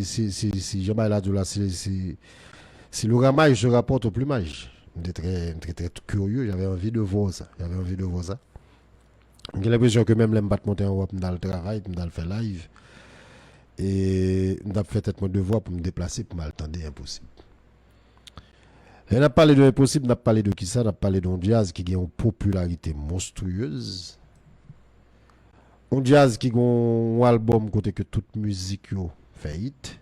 si Jean-Marie l'a dit là, si le ramage se rapporte au plumage. J'étais très curieux, j'avais envie de voir ça. J'ai l'impression que même les pas monter en haut dans le travail, dans le faire live. Et je fait peut-être mon devoir pour me déplacer, pour m'attendre impossible. Et on a parlé de l'impossible, on a parlé de qui ça, on a parlé d'un jazz qui a une popularité monstrueuse. Un jazz qui a un album côté que toute musique fait hit.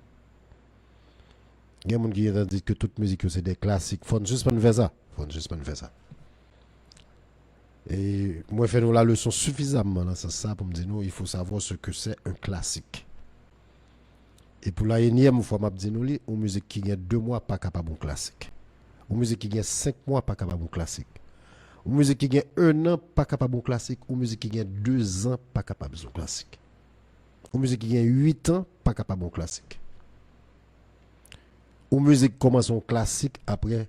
Il y a des gens qui disent que toute musique c'est des classiques. Faut juste pas faire ça. Et moi, je fais la leçon suffisamment dans ça pour me dire non, il faut savoir ce que c'est un classique. Et pour la énième fois, je me dis une musique qui a 2 mois pas capable de classique. Une musique qui a 5 mois pas capable de classique. Une musique qui a 1 an pas capable de classique. Une musique qui a 2 ans pas capable de classique. Une musique qui a 8 ans pas capable de classique. Une musique commence en classique après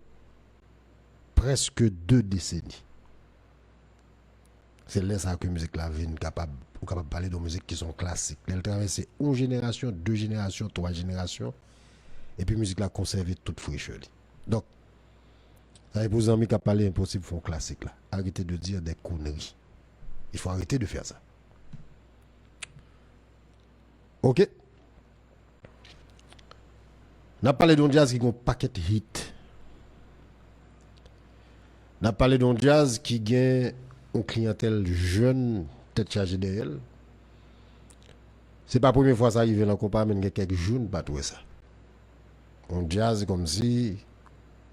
presque 2 décennies. C'est là ça que la musique la vie capable de parler de musique qui sont classiques. Elle traverse 1 génération, 2 générations, 3 générations. Et puis la musique la conserve toute fraîcheur. Donc, ça pour les amis qui parlent impossible font classique là. Arrêtez de dire des conneries. Il faut arrêter de faire ça. Ok? On a parlé d'un jazz qui a un paquet de hits. On a parlé d'un jazz qui a une clientèle jeune, tête chargée d'elle. C'est pas la première fois que ça arrive dans le compas, mais il y a quelques jeunes pas tout ça. Un jazz comme si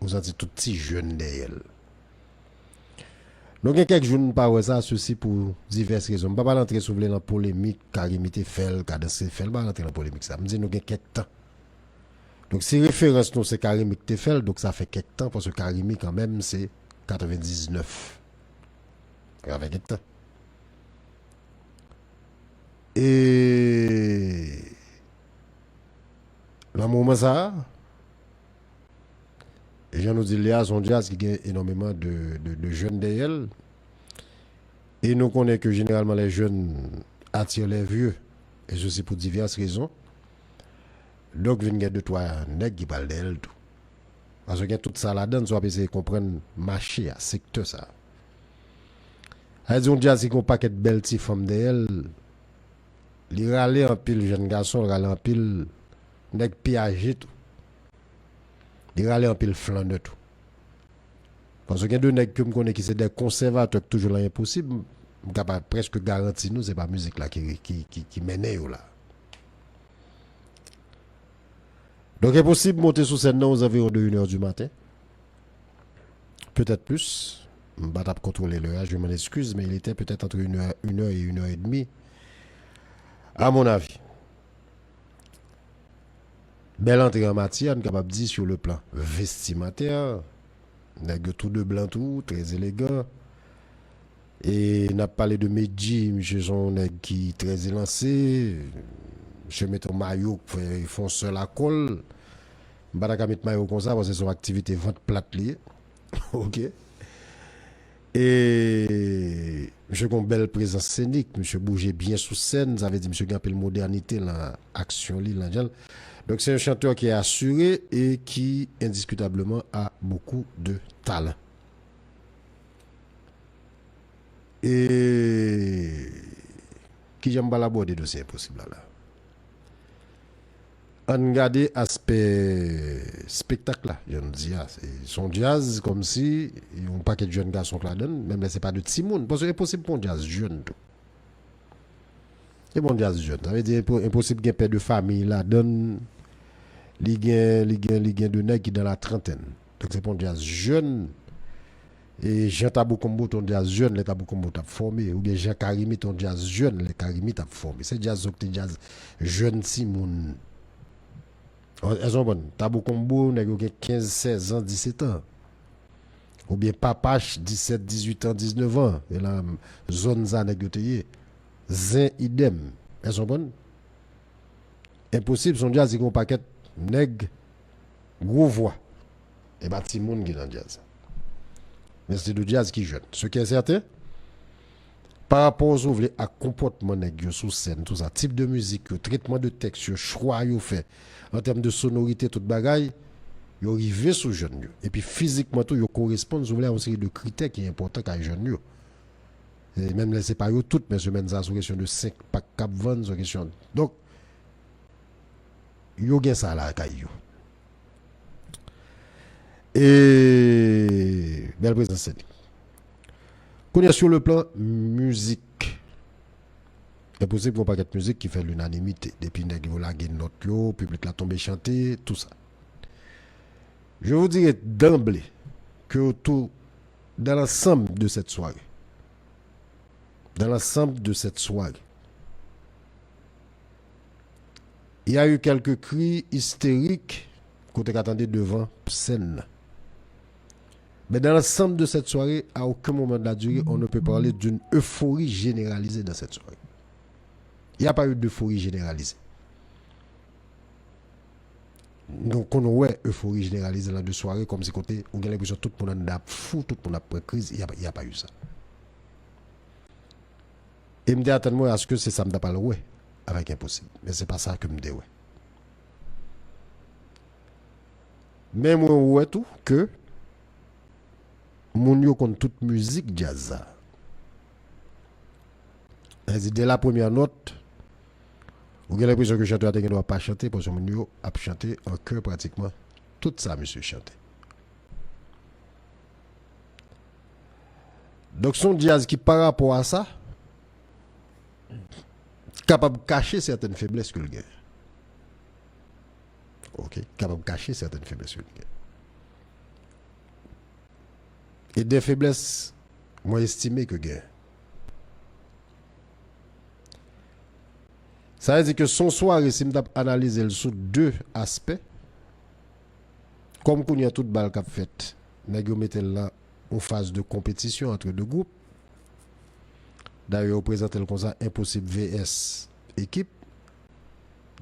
vous êtes tout petit jeune d'elle. Donc il y a quelques jeunes pas ça, ceci pour diverses raisons. Je ne vais pas rentrer sur la polémique, car imiter fait, car danser fait, je ne vais pas rentrer dans la polémique. Ça me dit nous il y a quelques temps. Donc si référence nous c'est Karimi qui te fait, donc ça fait quelques temps parce que Karimi quand même c'est 99. Ça fait quelques temps. Et dans le moment ça, les gens nous disent Léa son jazz qui gagne énormément de jeunes derrière. Et nous connaissons que généralement les jeunes attirent les vieux. Et ceci pour diverses raisons. Donc, il y a 2-3 nègres qui parlent d'elle. Parce que tout ça là-dedans, on va essayer de comprendre marché, secteur ça. Elle dit on jazz qui a un paquet de belles petites femmes d'elle. Il râle en pile jeune garçon, il râle en pile nègre piagé tout. Il râle en pile flan de tout. Parce que 2 nègres que je connais qui sont des conservateurs toujours l'impossible, je suis capable presque garantir nous, c'est pas la musique là qui mène là. Donc, il est possible de monter sur scène aux environs de 1h du matin. Peut-être plus. Je ne vais pas contrôler l'heure, je m'en excuse, mais il était peut-être entre 1h et 1h30. À mon avis. Belle entrée en matière, on est capable de dire sur le plan vestimentaire. Nègre tout de blanc tout, très élégant. Et on a parlé de Medji, monsieur son nègre qui est très élancé. Je mets un maillot, ils font seul à col. Je ne vais pas mettre maillot comme ça parce que c'est son activité vente plate liée. Ok. Et monsieur a une belle présence scénique, monsieur bougeait bien sous scène, ça veut dire monsieur a un peu de modernité dans l'action. Donc c'est un chanteur qui est assuré et qui indiscutablement a beaucoup de talent. Et qui j'aime pas l'aborder de c'est impossible là. On regarde aspect spectacle là, je me dis son jazz comme si il y a un paquet de jeunes garçons là dedans, même c'est pas de petit monde parce que c'est impossible pour un jazz jeune tout. C'est bon jazz jeune, ça veut dire impossible qu'il y ait père de famille là dedans. Il y a de nègres qui dans la trentaine. Donc c'est pour un jazz jeune. Et Jean Tabou Combo ton jazz jeune, les Tabou Combo t'a formé ou bien Jean Karimi ton jazz jeune, les Karimi t'a formé. C'est jazz jazz jeune Simon. Elles sont bonnes. Tabou Combo, n'a 15, 16 ans, 17 ans. Ou bien Papache, 17, 18 ans, 19 ans. Et la zone ça négocié. Zin idem. Elles sont bonnes. Impossible, son jazz, il y a un paquet nègre, gros voix. Et bah, petit monde qui est dans le jazz. Mais c'est le jazz qui jeune. Ce qui est certain, par rapport à comportement nèg sur scène, tout ça, type de musique, traitement de texte, choix yo fait en termes de sonorité, toute bagaille, yo arrivé sous jeune yo. Et puis physiquement tout yo correspond à une série de critères qui est important qu'à jeune yo. Et même là c'est pas yo toutes mais je mène ça sur question de 5 pack cap vendre sur question. Donc yo gen ça là kay yo. Et belle présence. Qu'on est sur le plan musique. C'est possible qu'on paquet de musique qui fait l'unanimité. Depuis nèg yo la gen note yo, public la tomber chanter, tout ça. Je vous dirais d'emblée que dans l'ensemble de cette soirée, il y a eu quelques cris hystériques qu'on attendait devant scène. Mais dans l'ensemble de cette soirée, à aucun moment de la durée, on ne peut parler d'une euphorie généralisée dans cette soirée. Il n'y a pas eu d'euphorie généralisée. Donc, on a eu euphorie généralisée dans deux soirées, comme si côté, on a l'impression que tout le monde a fou, tout le monde a pris crise. Il n'y a pas eu ça. Et me dit attends-moi, est-ce que c'est ça me pas le ouais avec impossible. Mais c'est pas ça que me dit ouais. Mais moi ouais tout que moun yo contre toute musique jazz. Dès la première note, vous avez l'impression que le chanteur ne doit pas chanter parce que moun yo a chanté en chœur pratiquement tout ça monsieur chanté. Donc son jazz qui par rapport à ça capable de cacher certaines faiblesses que le gagne. OK, capable de cacher certaines faiblesses que le gagne. Et des faiblesses, moi estimé que gagne. Ça veut dire que son soirée, si je analyse sous deux aspects, comme qu'on y a toute balle qu'a fait, nous mettons là en phase de compétition entre deux groupes. D'ailleurs, on présente comme ça Impossible VS équipe.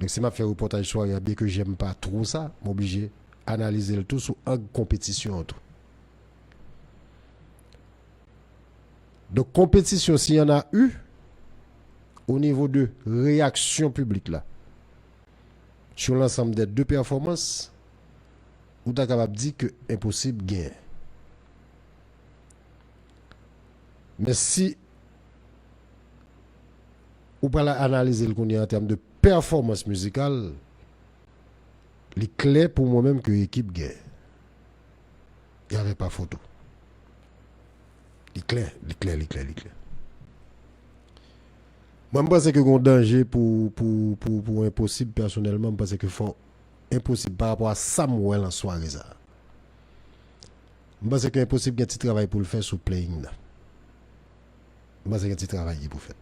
Donc, si je fais un reportage soirée, bien que j'aime pas trop ça, je suis obligé d'analyser le tout sous une compétition entre. Donc, compétition, s'il y en a eu, au niveau de réaction publique là, sur l'ensemble des deux performances, vous êtes capable de dire que Impossible gagne. Mais si vous pouvez analyser le qu'on en termes de performance musicale, il est clair pour moi-même que l'équipe gagne. Il n'y avait pas photo. Il est clair. Moi, je pense que c'est un danger pour Impossible personnellement. Je pense que faut Impossible par rapport à Samuel en soirée. Je pense que Impossible a un petit travail pour le faire sous playing. Je pense qu'il y a un petit travail pour faire.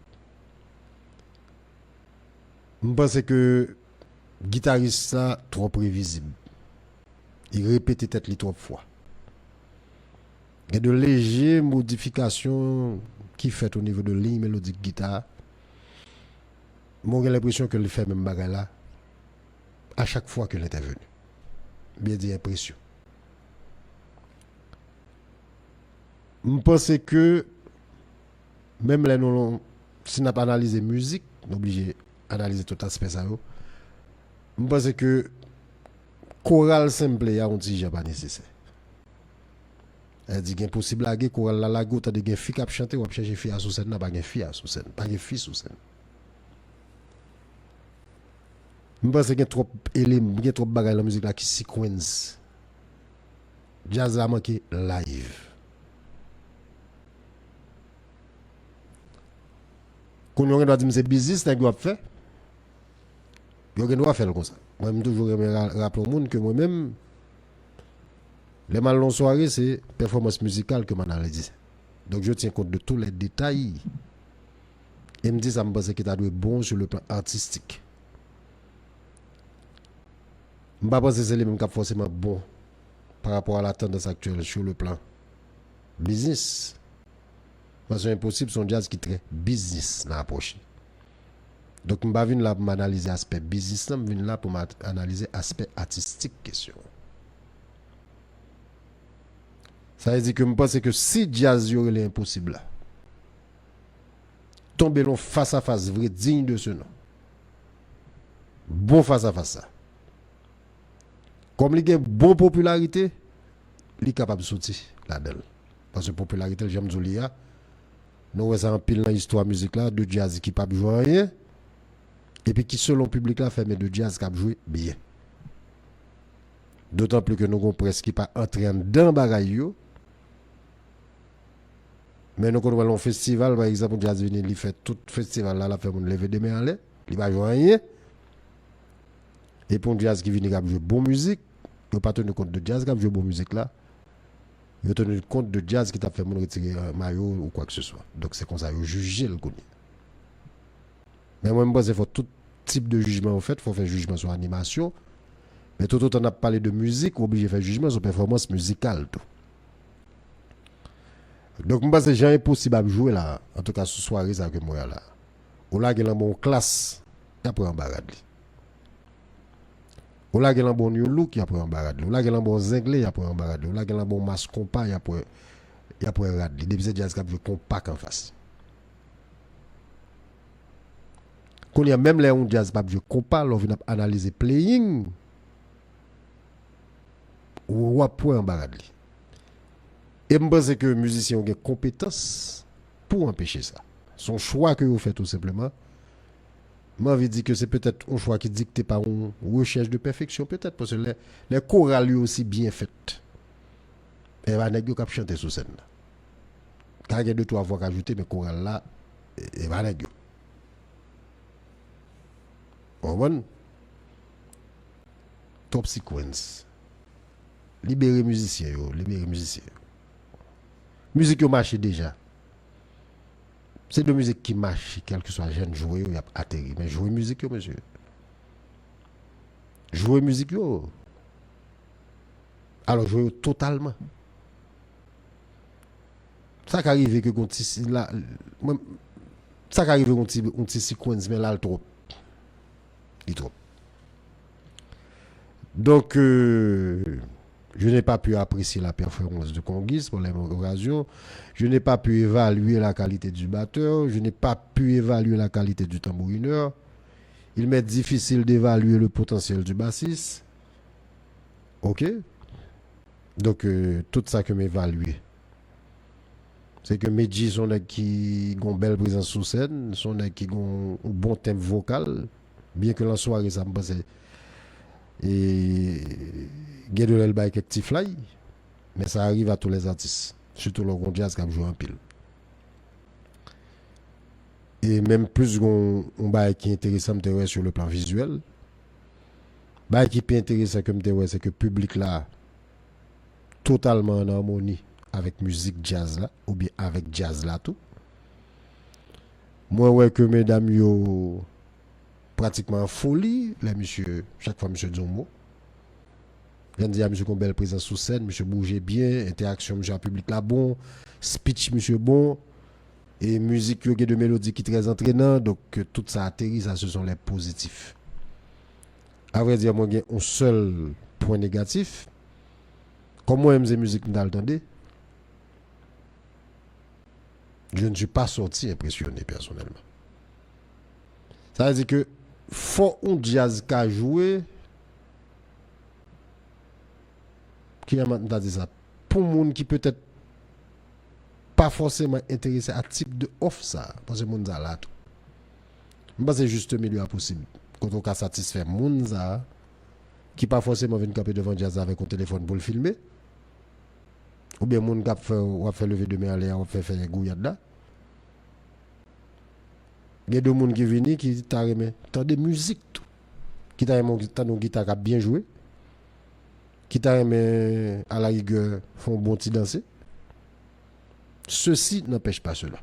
Je pense que le guitariste là trop prévisible. Il répète tête trop de fois. Il y a de légères modifications qui fait au niveau de ligne mélodique guitare. Moi j'ai l'impression que le fait même bagarre là à chaque fois que l'intervenu. Bien dit impression. Je pense que même là si on n'a pas analysé musique, on est obligé d'analyser tout aspect ça. Je pense que chorale simple y a un petit pas nécessaire. Elle dit qu'il est possible de la chorale la goutte de fille qui chanter ou chercher fille à sous scène, n'a pas de fille à sous scène, pas de fille sous scène. Je pense qu'il y a trop éléments, il y a trop de bagages dans la musique là qui sequence. Jazz a manqué live. Quand on doit dire que c'est business, c'est ce qu'on fait. On doit faire comme ça. Moi, je toujours rappeler au monde que moi-même, les mal longues soirées, c'est performance musicale que m'analyse. Donc, je tiens compte de tous les détails. Et me dit ça me pense que tu as été bon sur le plan artistique. Je ne pense pas que c'est les mêmes qui forcément bon par rapport à la tendance actuelle sur le plan business. Parce que c'est impossible, son jazz qui est très business dans l'approche. Donc, je ne vais pas là pour m'analyser l'aspect business, je viens là pour m'analyser l'aspect artistique question. Ça veut dire que je pense que si jazz y aurait l'impossible là, tomber long face à face vrai digne de ce nom. Bon face à face ça. Comme il a une bonne popularité, il est capable de sortir là-dedans. Parce que popularité, j'aime dire, nous avons ça en pile dans l'histoire musique là, de jazz qui ne peut pas jouer rien, et puis qui selon le public là fait mais de jazz qui a joué bien. D'autant plus que nous avons presque pas entré dans bagaille. Mais nous avons un festival, par exemple, jazz venu, il fait tout festival là, il fait mon lever des mains en l'air, il va jouer rien. Et pour un jazz qui vient jouer bonne musique, il n'a pas tenu compte de jazz qui a joué bonne musique là. Il a tenu compte de jazz qui t'a fait mon retirer un maillot ou quoi que ce soit. Donc c'est comme ça, il juge le connaît. Mais moi, je pense qu'il faut tout type de jugement en fait. Il faut faire jugement sur l'animation. Mais tout autant on a parlé de musique, on est obligé de faire jugement sur performance musicale. Tout. Donc je pense que c'est impossible à jouer là. En tout cas, ce soir, ça que moi là. Ou là, il y a une bonne classe, il y a pas un barade. Ou là, il y a un bon new look, il y a pas un barade. Ou là, il y a un bon zinglé, il y a pas un barade. Ou là, il y a un bon masque compas, il y a pas un rad. Depuis c'est jazz qui a vu compact en face. Quand il y a même les jazz pas vu compas, on vient analyser playing. Ou à point en barade. Et je pense que les musiciens ont des compétences pour empêcher ça. Son choix que vous faites tout simplement. Moi, je dis que c'est peut-être un choix qui est dicté par une recherche de perfection, peut-être, parce que les chorales aussi bien faites. Et va nèg yo k'ap chanter sur scène. Quand il y a 2-3 voix ajoutées, mais chorale là, et va nèg yo. Bon, top sequence. Libérer musiciens yo, libérer musiciens. Musique yo marche déjà. C'est de musique qui marche, quel que soit jeune jouer, il y a atterri. Mais jouer musique yo, monsieur. Jouer musique yo. Alors jouer totalement. Ça qui arrive que là, ça qui arrive qu'on petit sequence mais là le trop. Il trop. Donc je n'ai pas pu apprécier la performance de Conguis pour les occasions. Je n'ai pas pu évaluer la qualité du batteur. Je n'ai pas pu évaluer la qualité du tambourineur. Il m'est difficile d'évaluer le potentiel du bassiste. Ok. Donc tout ça que m'évaluer. C'est que Medji sont des qui ont une belle présence sur scène, sont des qui ont un bon thème vocal, bien que la soirée ça me passe et Guédolel by quelques fly, mais ça arrive à tous les artistes, surtout le grand jazz qui a joué en pile. Et même plus un bail qui est intéressant sur le plan visuel. Bail qui est intéressant comme c'est que le public là totalement en harmonie avec musique jazz là ou bien avec jazz là tout. Moi ouais que mesdames yo pratiquement en folie les monsieur chaque fois monsieur dit un mot. Je dis à monsieur qu'on belle présence sur scène, monsieur bougeait bien, interaction monsieur en public là bon, speech monsieur bon et musique yo de mélodie qui très entraînant donc tout ça atterrit ça ce sont les positifs. À vrai dire moi j'ai un seul point négatif. Comme moi j'aime musique m'entendez. Je ne suis pas sorti impressionné personnellement. Ça veut dire que faut un jazz qu'a joué qui a dit ça pour monde qui peut-être pas forcément intéressé à type de off ça parce que monde ça là tout. Mais c'est juste un milieu possible quand on a satisfait monde ça qui pas forcément venir camper devant jazz avec un téléphone pour le filmer. Ou bien moun k'ap fait lever de main aller on fait faire gouillade là. Il y a deux moun qui viennent qui t'a remet tant de musique tout. Qui t'a remet tant de guitare qui a bien joué. Qui t'a remet à la rigueur font bon petit danser. Ceci n'empêche pas cela.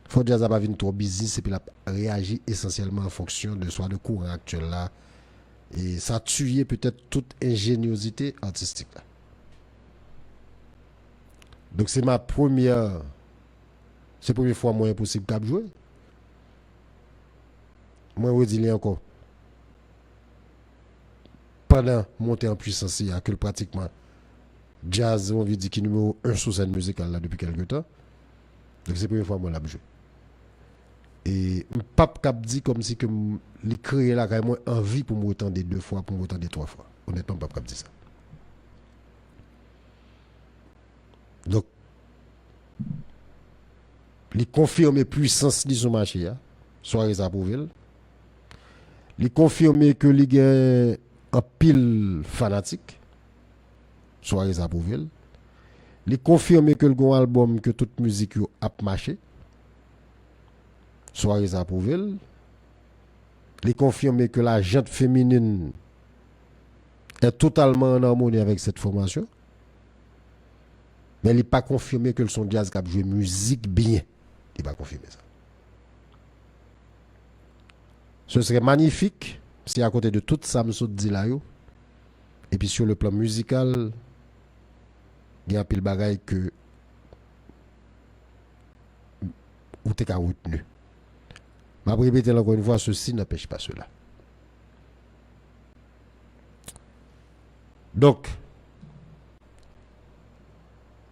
Faut dire ça pas venir trop business et puis la réagir essentiellement en fonction de soit de courant actuel là et ça tuer peut-être toute ingéniosité artistique là. Donc c'est ma première fois moins impossible de jouer. Moi je dis encore pendant monter en puissance il y a que pratiquement jazz on veut dire qui numéro 1 sur scène musicale là depuis quelque temps. Donc c'est la première fois que je l'ai joué. Et je ne peux pas dire comme si que je créé là quand même envie pour me retendre 2 fois, pour me retendre 3 fois. Honnêtement, je ne peux pas dire ça. Donc, il confirme puissance de son marché, soirée à Pouville. Il confirme que il y a un pile fanatique, soirée à Pouville. Il confirme que le album que toute musique a marché, soirée à Pouville. Il confirme que la gente féminine est totalement en harmonie avec cette formation. Mais il n'est pas confirmé que le son jazz qui a joué musique bien. Il n'est pas confirmé ça. Ce serait magnifique si à côté de tout ça, je dis là, et puis sur le plan musical, il y a un pile bagaille que ou t'es qu'à retenu. Je vais répéter encore une fois, ceci n'empêche pas cela. Donc,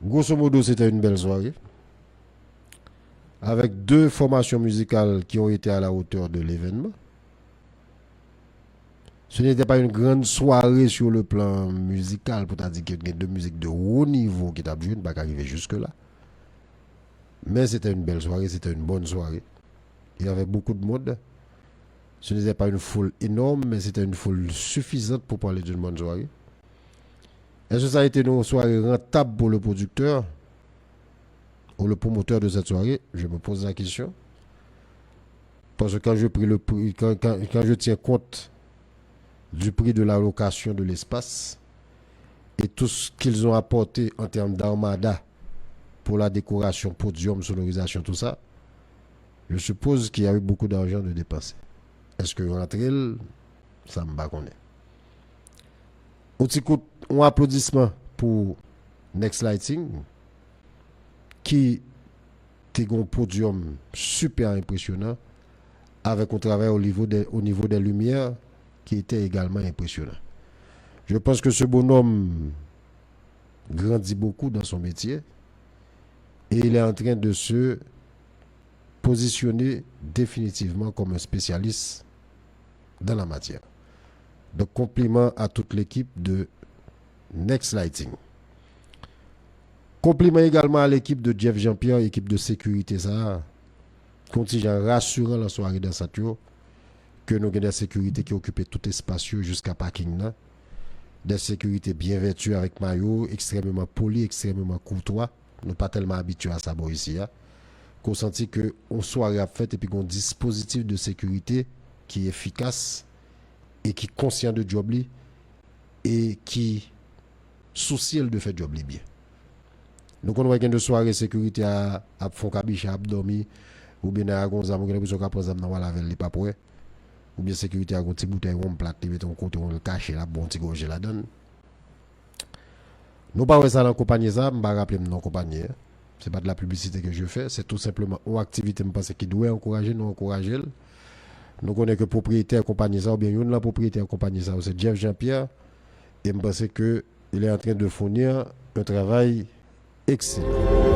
grosso modo, c'était une belle soirée. Avec 2 formations musicales qui ont été à la hauteur de l'événement. Ce n'était pas une grande soirée sur le plan musical, pour dire qu'il y a 2 musiques de haut niveau qui t'ont joué, pas arriver jusque-là. Mais c'était une belle soirée, c'était une bonne soirée. Il y avait beaucoup de monde. Ce n'était pas une foule énorme, mais c'était une foule suffisante pour parler d'une bonne soirée. Est-ce que ça a été une soirée rentable pour le producteur ou le promoteur de cette soirée? Je me pose la question. Parce que quand je, pris le prix, quand je tiens compte du prix de la location de l'espace et tout ce qu'ils ont apporté en termes d'armada pour la décoration, podium, sonorisation, tout ça, je suppose qu'il y a eu beaucoup d'argent de dépenser. Est-ce que rentrer, ça me bat qu'on est. Un applaudissement pour Next Lighting qui a un podium super impressionnant avec un travail au niveau des lumières qui était également impressionnant. Je pense que ce bonhomme grandit beaucoup dans son métier et il est en train de se positionner définitivement comme un spécialiste dans la matière. Donc, compliment à toute l'équipe de Next Lighting. Compliment également à l'équipe de Jeff Jean-Pierre, équipe de sécurité, ça, contingent rassurant la soirée dans cette jour, que nous avons des sécurités qui occupent tout espace jusqu'à parking là. Des sécurités bien vêtues avec maillot, extrêmement poli, extrêmement courtois. Nous ne sommes pas tellement habitués à ça ici. Qu'on sentit que on soirée à fait et puis qu'on dispositif de sécurité qui est efficace et qui est conscient de job li et qui soucieux de faire job li bien. Donc on voit qu'il y a de soirée sécurité à fond cabiche à dormir ou bien à gonzam ou bien besoin qu'à prendre dans la veille pas pour ou bien sécurité à un petit bouteille on plate met ton côté on le cache là bon petit gorge la donne. Nous pas ça dans compagnie ça, m'pa rappeler non compagnie. C'est pas de la publicité que je fais, c'est tout simplement une activité me pense qui doit encourager nous encourager. Nous connaissons que propriétaire compagnie ça ou bien une la propriétaire compagnie ça c'est Jeff Jean-Pierre et me pense que il est en train de fournir un travail excellent.